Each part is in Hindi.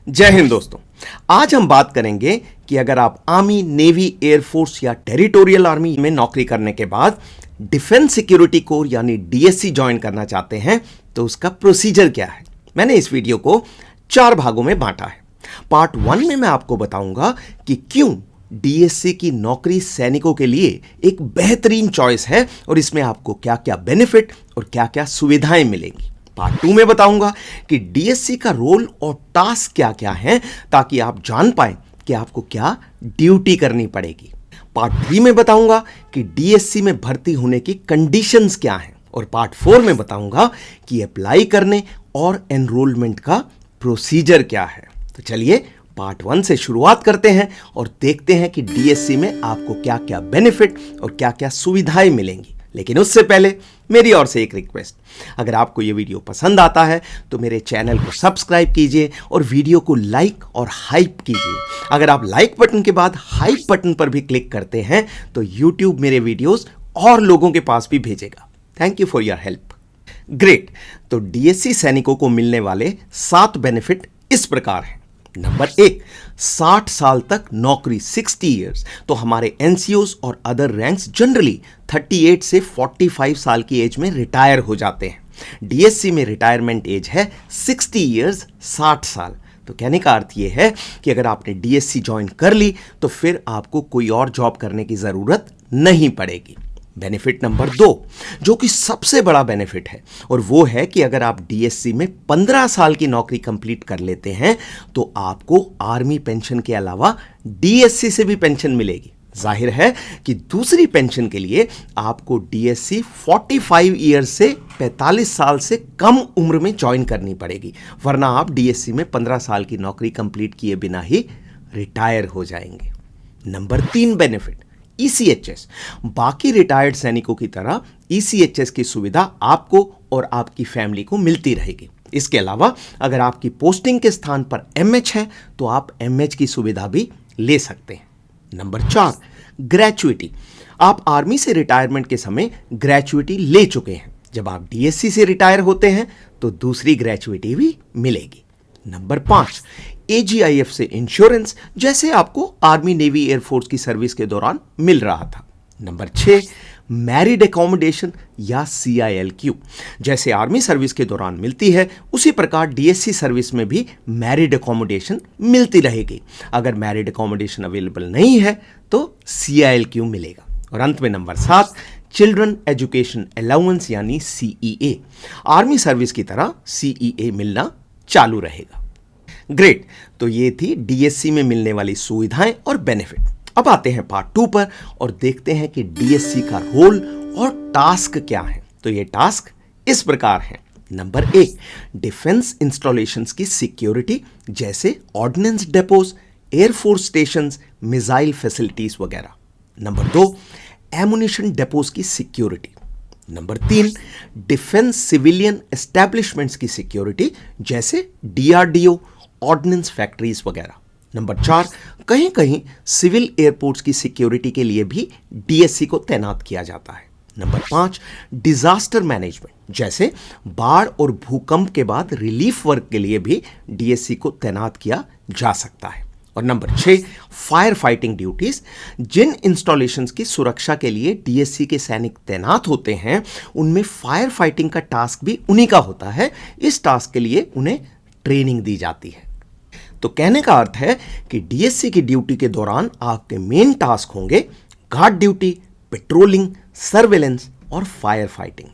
जय हिंद दोस्तों। आज हम बात करेंगे कि अगर आप आर्मी, नेवी, एयरफोर्स या टेरिटोरियल आर्मी में नौकरी करने के बाद डिफेंस सिक्योरिटी कोर यानी डीएससी ज्वाइन करना चाहते हैं तो उसका प्रोसीजर क्या है। मैंने इस वीडियो को 4 भागों में बांटा है। पार्ट 1 में मैं आपको बताऊंगा कि क्यों डीएससी की नौकरी सैनिकों के लिए एक बेहतरीन चॉइस है और इसमें आपको क्या क्या बेनिफिट और क्या क्या सुविधाएं मिलेंगी। पार्ट 2 में बताऊंगा कि डीएससी का रोल और टास्क क्या क्या हैं ताकि आप जान पाएं कि आपको क्या ड्यूटी करनी पड़ेगी। पार्ट 3 में बताऊंगा कि डीएससी में भर्ती होने की कंडीशंस क्या हैं और पार्ट 4 में बताऊंगा कि अप्लाई करने और एनरोलमेंट का प्रोसीजर क्या है। तो चलिए पार्ट 1 से शुरुआत करते हैं और देखते हैं कि डीएससी में आपको क्या क्या बेनिफिट और क्या क्या सुविधाएं मिलेंगी। लेकिन उससे पहले मेरी ओर से एक रिक्वेस्ट, अगर आपको ये वीडियो पसंद आता है तो मेरे चैनल को सब्सक्राइब कीजिए और वीडियो को लाइक और हाइप कीजिए। अगर आप लाइक बटन के बाद हाइप बटन पर भी क्लिक करते हैं तो यूट्यूब मेरे वीडियोस और लोगों के पास भी भेजेगा। Thank you for your help. Great. तो डीएससी सैनिकों को मिलने वाले 7 बेनिफिट इस प्रकार हैं। नंबर 1, 60 साल तक नौकरी 60 इयर्स। तो हमारे एनसीओज और अदर रैंक्स जनरली 38 से 45 साल की एज में रिटायर हो जाते हैं। डीएससी में रिटायरमेंट एज है 60 इयर्स, 60 साल। तो कहने का अर्थ यह है कि अगर आपने डीएससी ज्वाइन कर ली तो फिर आपको कोई और जॉब करने की जरूरत नहीं पड़ेगी। बेनिफिट नंबर 2, जो कि सबसे बड़ा बेनिफिट है, और वो है कि अगर आप डीएससी में 15 साल की नौकरी कंप्लीट कर लेते हैं तो आपको आर्मी पेंशन के अलावा डीएससी से भी पेंशन मिलेगी। जाहिर है कि दूसरी पेंशन के लिए आपको डीएससी 45 ईयर्स से 45 साल से कम उम्र में ज्वाइन करनी पड़ेगी, वरना आप डीएससी में 15 साल की नौकरी कंप्लीट किए बिना ही रिटायर हो जाएंगे। Number 3 benefit, ECHS. बाकी रिटायर्ड सैनिकों की तरह ईसीएचएस की सुविधा आपको और आपकी फैमिली को मिलती रहेगी। इसके अलावा अगर आपकी पोस्टिंग के स्थान पर एमएच है तो आप एमएच की सुविधा भी ले सकते हैं। Number 4, gratuity. आप आर्मी से रिटायरमेंट के समय ग्रेचुइटी ले चुके हैं। जब आप डीएससी से रिटायर होते हैं तो दूसरी ग्रेचुइटी भी मिलेगी। नंबर 5, एजीआईएफ से इंश्योरेंस, जैसे आपको आर्मी, नेवी, एयरफोर्स की सर्विस के दौरान मिल रहा था। नंबर 6, मैरिड एकोमोडेशन या CILQ, जैसे आर्मी सर्विस के दौरान मिलती है उसी प्रकार डीएससी सर्विस में भी मैरिड एकोमोडेशन मिलती रहेगी। अगर मैरिड एकोमोडेशन अवेलेबल नहीं है तो CILQ मिलेगा। और अंत में नंबर 7, चिल्ड्रन एजुकेशन अलाउंस यानी CEA। आर्मी सर्विस की तरह CEA मिलना चालू रहेगा। ग्रेट। तो ये थी डीएससी में मिलने वाली सुविधाएं और बेनिफिट। अब आते हैं पार्ट 2 पर और देखते हैं कि डीएससी का रोल और टास्क क्या है। तो ये टास्क इस प्रकार हैं। नंबर 1, डिफेंस इंस्टॉलेशंस की सिक्योरिटी, जैसे ordnance depots, air force stations, missile facilities वगैरह। नंबर 2, एमुनिशन डेपोज की security. Number 3, defence civilian establishments की सिक्योरिटी, जैसे DRDO, ऑर्डिनेंस फैक्ट्रीज वगैरह। नंबर 4, कहीं कहीं सिविल एयरपोर्ट्स की सिक्योरिटी के लिए भी डीएससी को तैनात किया जाता है। नंबर 5, डिजास्टर मैनेजमेंट, जैसे बाढ़ और भूकंप के बाद रिलीफ वर्क के लिए भी डीएससी को तैनात किया जा सकता है। और नंबर 6, फायर फाइटिंग ड्यूटीज। जिन इंस्टॉलेशंस की सुरक्षा के लिए डीएससी के सैनिक तैनात होते हैं उनमें फायर फाइटिंग का टास्क भी उन्हीं का होता है। इस टास्क के लिए उन्हें ट्रेनिंग दी जाती है। तो कहने का अर्थ है कि डीएससी की ड्यूटी के दौरान आपके मेन टास्क होंगे गार्ड ड्यूटी, पेट्रोलिंग, सर्वेलेंस और फायर फाइटिंग।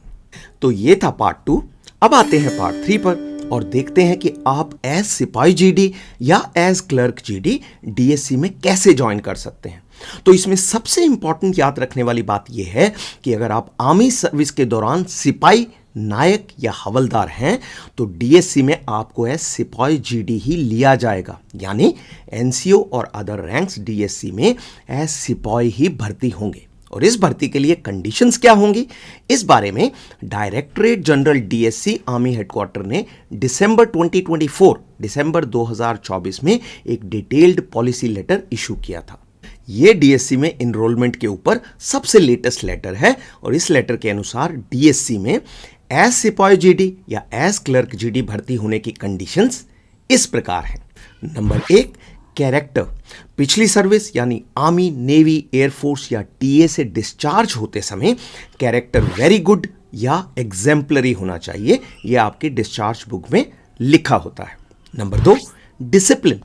तो ये था पार्ट 2। अब आते हैं पार्ट 3 पर और देखते हैं कि आप एज सिपाही जीडी या एज क्लर्क जीडी डीएससी में कैसे ज्वाइन कर सकते हैं। तो इसमें सबसे इंपॉर्टेंट याद रखने वाली बात यह है कि अगर आप आर्मी सर्विस के दौरान सिपाही, नायक या हवलदार हैं तो डीएससी में आपको एज सिपाही जीडी ही लिया जाएगा, यानी एनसीओ और अदर रैंक्स डीएससी में एज सिपाही ही भर्ती होंगे। और इस भर्ती के लिए कंडीशंस क्या होंगी, इस बारे में directorate general DSC army headquarter ने दिसंबर 2024 में एक डिटेल्ड पॉलिसी लेटर इशू किया था। ये डीएससी में इनरोलमेंट के ऊपर सबसे लेटेस्ट लेटर है और इस लेटर के अनुसार डीएससी में एज सिपाही जीडी या एज क्लर्क जीडी भर्ती होने की कंडीशंस इस प्रकार हैं। Number 1, character. पिछली सर्विस यानी आर्मी, नेवी, एयरफोर्स या टीए से डिस्चार्ज होते समय कैरेक्टर वेरी गुड या एग्जेम्पलरी होना चाहिए, यह आपके डिस्चार्ज बुक में लिखा होता है। Number 2, discipline.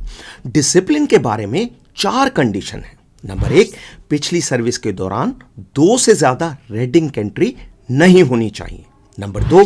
डिसिप्लिन के बारे में 4 कंडीशन है। नंबर 1, पिछली सर्विस के दौरान 2 से ज्यादा रेड इंक एंट्री नहीं होनी चाहिए। नंबर 2,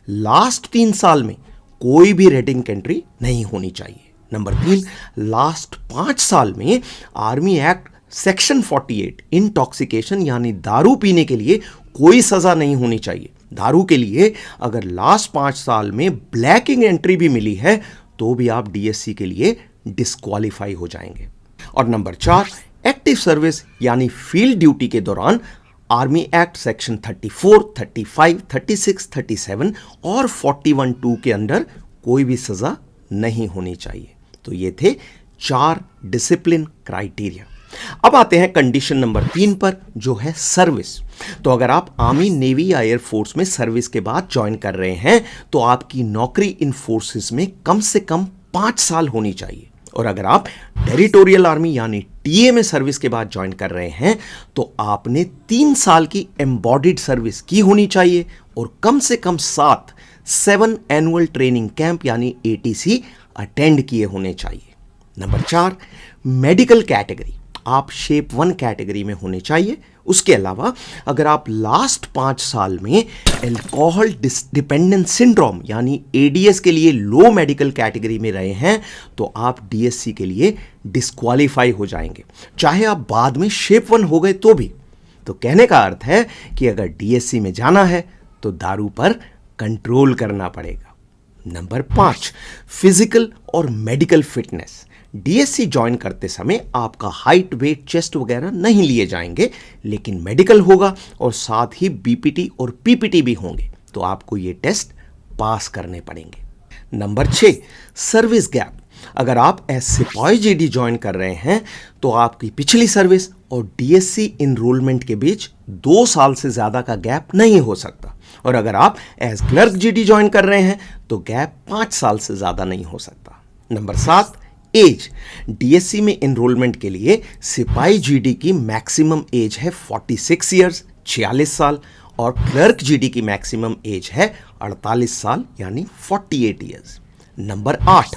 लास्ट 3 साल में कोई भी रेड इंक एंट्री नहीं होनी चाहिए। नंबर 3, लास्ट 5 साल में आर्मी एक्ट सेक्शन 48 इंटॉक्सिकेशन यानी दारू पीने के लिए कोई सजा नहीं होनी चाहिए। दारू के लिए अगर लास्ट 5 साल में ब्लैक इंक एंट्री भी मिली है तो भी आप डीएससी के लिए डिस्क्वालीफाई हो जाएंगे। और नंबर 4, एक्टिव सर्विस यानी फील्ड ड्यूटी के दौरान आर्मी एक्ट सेक्शन 34, 35, 36, 37 और 41(2) के अंदर कोई भी सजा नहीं होनी चाहिए। तो ये थे 4 डिसिप्लिन क्राइटेरिया। अब आते हैं कंडीशन नंबर 3 पर, जो है सर्विस। तो अगर आप आर्मी, नेवी या एयरफोर्स में सर्विस के बाद ज्वाइन कर रहे हैं तो आपकी नौकरी इन फोर्सेस में कम से कम 5 साल होनी चाहिए। और अगर आप टेरिटोरियल आर्मी यानी टीए में सर्विस के बाद ज्वाइन कर रहे हैं तो आपने 3 साल की एम्बॉडिड सर्विस की होनी चाहिए और कम से कम 7 एनुअल ट्रेनिंग कैंप यानी एटीसी अटेंड किए होने चाहिए। Number 4, medical category. आप शेप 1 कैटेगरी में होने चाहिए। उसके अलावा अगर आप लास्ट 5 साल में अल्कोहल डिपेंडेंस सिंड्रोम यानी एडीएस के लिए लो मेडिकल कैटेगरी में रहे हैं तो आप डीएससी के लिए डिस्क्वालीफाई हो जाएंगे, चाहे आप बाद में शेप 1 हो गए तो भी। तो कहने का अर्थ है कि अगर डीएससी में जाना है तो दारू पर कंट्रोल करना पड़ेगा। नंबर 5, फिजिकल और मेडिकल फिटनेस। डीएससी ज्वाइन करते समय आपका हाइट, वेट, चेस्ट वगैरह नहीं लिए जाएंगे, लेकिन मेडिकल होगा और साथ ही बीपीटी और पीपीटी भी होंगे, तो आपको ये टेस्ट पास करने पड़ेंगे। Number 6, service gap. अगर आप एज सिपाही जीडी ज्वाइन कर रहे हैं तो आपकी पिछली सर्विस और डीएससी इनरोलमेंट के बीच 2 साल से ज्यादा का गैप नहीं हो सकता। और अगर आप एज क्लर्क जीडी ज्वाइन कर रहे हैं तो गैप 5 साल से ज्यादा नहीं हो सकता। Number 7, age. डीएससी में एनरोलमेंट के लिए सिपाही जीडी की मैक्सिमम एज है 46 ईयर्स 46 साल और क्लर्क जीडी की मैक्सिमम एज है 48 साल यानी 48 years. Number 8,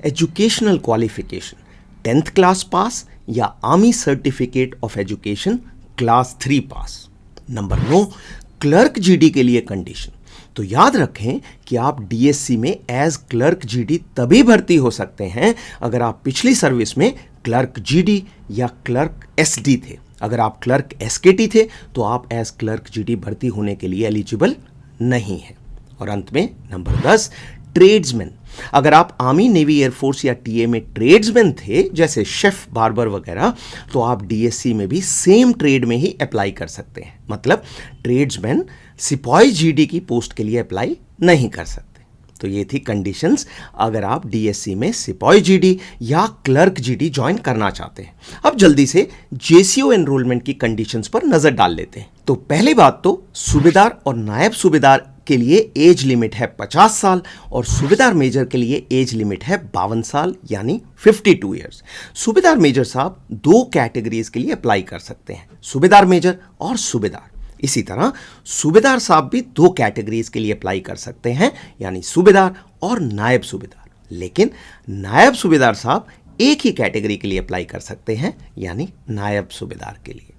educational qualification. 10th class pass या army certificate of education class 3 pass. Number 9, clerk GD के लिए कंडीशन। तो याद रखें कि आप डीएससी में एज क्लर्क जीडी तभी भर्ती हो सकते हैं अगर आप पिछली सर्विस में क्लर्क जीडी या क्लर्क एसडी थे। अगर आप क्लर्क एसकेटी थे तो आप एज क्लर्क जीडी भर्ती होने के लिए एलिजिबल नहीं है। और अंत में नंबर 10, ट्रेड्समैन। अगर आप आर्मी, नेवी, एयरफोर्स या टीए में ट्रेड्समैन थे जैसे शेफ, बार्बर वगैरह, तो आप डीएससी में भी सेम ट्रेड में ही अप्लाई कर सकते हैं। मतलब ट्रेड्समैन सिपाही जीडी की पोस्ट के लिए अप्लाई नहीं कर सकते। तो ये थी कंडीशंस अगर आप डीएससी में सिपाही जीडी या क्लर्क जीडी ज्वाइन करना चाहते हैं। अब जल्दी से जेसीओ एनरोलमेंट की कंडीशंस पर नजर डाल लेते हैं। तो पहली बात तो सूबेदार और नायब सूबेदार के लिए एज लिमिट है 50 साल और सूबेदार मेजर के लिए एज लिमिट है 52 साल यानी 52 ईयर्स। सूबेदार मेजर साहब 2 कैटेगरीज के लिए अप्लाई कर सकते हैं, सूबेदार मेजर और सूबेदार। इसी तरह सूबेदार साहब भी 2 कैटेगरीज के लिए अप्लाई कर सकते हैं यानी सूबेदार और नायब सूबेदार। लेकिन नायब सूबेदार साहब एक ही कैटेगरी के लिए अप्लाई कर सकते हैं यानी नायब सूबेदार के लिए।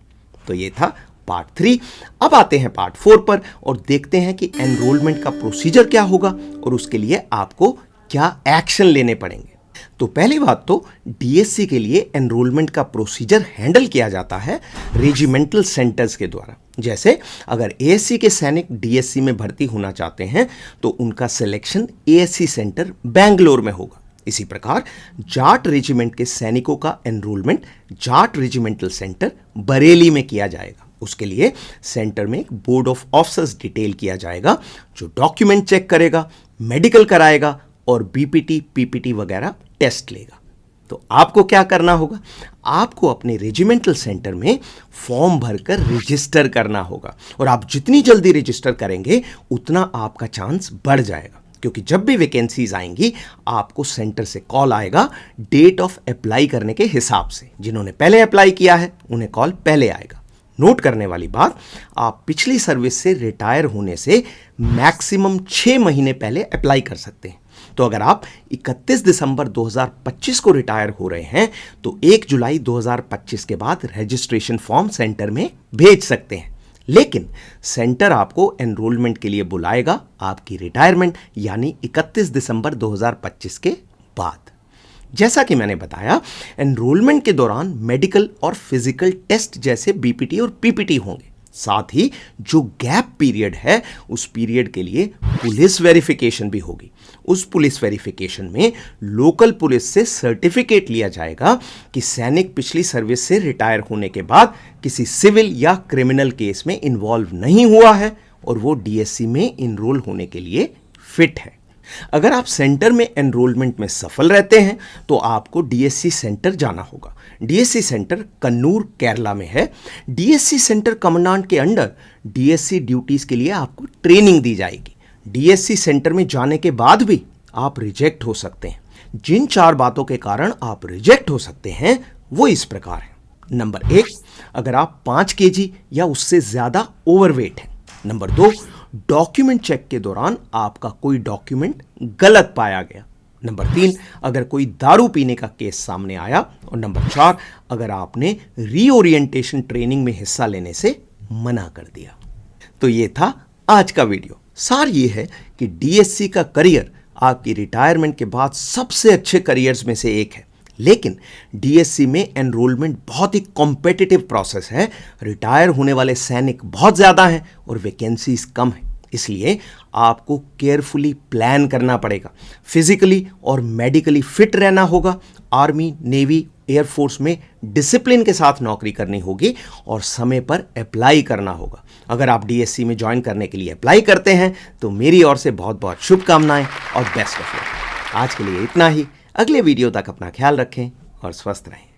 तो ये था पार्ट 3। अब आते हैं पार्ट 4 पर और देखते हैं कि एनरोलमेंट का प्रोसीजर क्या होगा और उसके लिए आपको क्या एक्शन लेने पड़ेंगे। तो पहली बात तो डीएससी के लिए एनरोलमेंट का प्रोसीजर हैंडल किया जाता है रेजिमेंटल सेंटर्स के द्वारा। जैसे अगर एएससी के सैनिक डीएससी में भर्ती होना चाहते हैं तो उनका सिलेक्शन एएससी सेंटर बेंगलोर में होगा। इसी प्रकार जाट रेजिमेंट के सैनिकों का enrolment Jat regimental centre Bareilly में किया जाएगा। उसके लिए सेंटर में एक बोर्ड ऑफ ऑफिसर्स डिटेल किया जाएगा जो डॉक्यूमेंट चेक करेगा, मेडिकल कराएगा और बीपीटी, पीपीटी वगैरह टेस्ट लेगा। तो आपको क्या करना होगा, आपको अपने रेजिमेंटल सेंटर में फॉर्म भरकर रजिस्टर करना होगा और आप जितनी जल्दी रजिस्टर करेंगे उतना आपका चांस बढ़ जाएगा, क्योंकि जब भी वैकेंसीज आएंगी आपको सेंटर से कॉल आएगा डेट ऑफ अप्लाई करने के हिसाब से। जिन्होंने पहले अप्लाई किया है उन्हें कॉल पहले आएगा। नोट करने वाली बात, आप पिछली सर्विस से रिटायर होने से मैक्सिमम 6 महीने पहले अप्लाई कर सकते हैं। तो अगर आप 31 दिसंबर 2025 को रिटायर हो रहे हैं तो 1 जुलाई 2025 के बाद रजिस्ट्रेशन फॉर्म सेंटर में भेज सकते हैं। लेकिन सेंटर आपको एनरोलमेंट के लिए बुलाएगा आपकी रिटायरमेंट यानी 31 दिसंबर 2025 के बाद। जैसा कि मैंने बताया, एनरोलमेंट के दौरान मेडिकल और फिजिकल टेस्ट जैसे बीपीटी और पीपीटी होंगे। साथ ही जो गैप पीरियड है उस पीरियड के लिए पुलिस वेरिफिकेशन भी होगी। उस पुलिस वेरिफिकेशन में लोकल पुलिस से सर्टिफिकेट लिया जाएगा कि सैनिक पिछली सर्विस से रिटायर होने के बाद किसी सिविल या क्रिमिनल केस में इन्वॉल्व नहीं हुआ है और वो डीएससी में इनरोल होने के लिए फिट है। अगर आप सेंटर में एनरोलमेंट में सफल रहते हैं तो आपको डीएससी सेंटर जाना होगा। डीएससी सेंटर कन्नूर, केरला में है। डीएससी सेंटर कमांडेंट के अंडर डीएससी ड्यूटीज के लिए आपको ट्रेनिंग दी जाएगी। डीएससी सेंटर में जाने के बाद भी आप रिजेक्ट हो सकते हैं। जिन 4 बातों के कारण आप रिजेक्ट हो सकते हैं वो इस प्रकार है। नंबर 1, अगर आप 5 केजी या उससे ज्यादा ओवरवेट हैं। नंबर 2, डॉक्यूमेंट चेक के दौरान आपका कोई डॉक्यूमेंट गलत पाया गया। नंबर 3, अगर कोई दारू पीने का केस सामने आया। और नंबर 4, अगर आपने रीओरिएंटेशन ट्रेनिंग में हिस्सा लेने से मना कर दिया। तो ये था आज का वीडियो। सार ये है कि डीएससी का करियर आपकी रिटायरमेंट के बाद सबसे अच्छे करियर्स में से एक है। लेकिन डीएससी में एनरोलमेंट बहुत ही कॉम्पिटिटिव प्रोसेस है। रिटायर होने वाले सैनिक बहुत ज़्यादा हैं और वैकेंसीज कम है। इसलिए आपको केयरफुली प्लान करना पड़ेगा। फिजिकली और मेडिकली फिट रहना होगा। आर्मी, नेवी, एयरफोर्स में डिसिप्लिन के साथ नौकरी करनी होगी और समय पर अप्लाई करना होगा। अगर आप डीएससी में ज्वाइन करने के लिए अप्लाई करते हैं तो मेरी ओर से बहुत बहुत शुभकामनाएं और बेस्ट ऑफ लक। आज के लिए इतना ही। अगले वीडियो तक अपना ख्याल रखें और स्वस्थ रहें।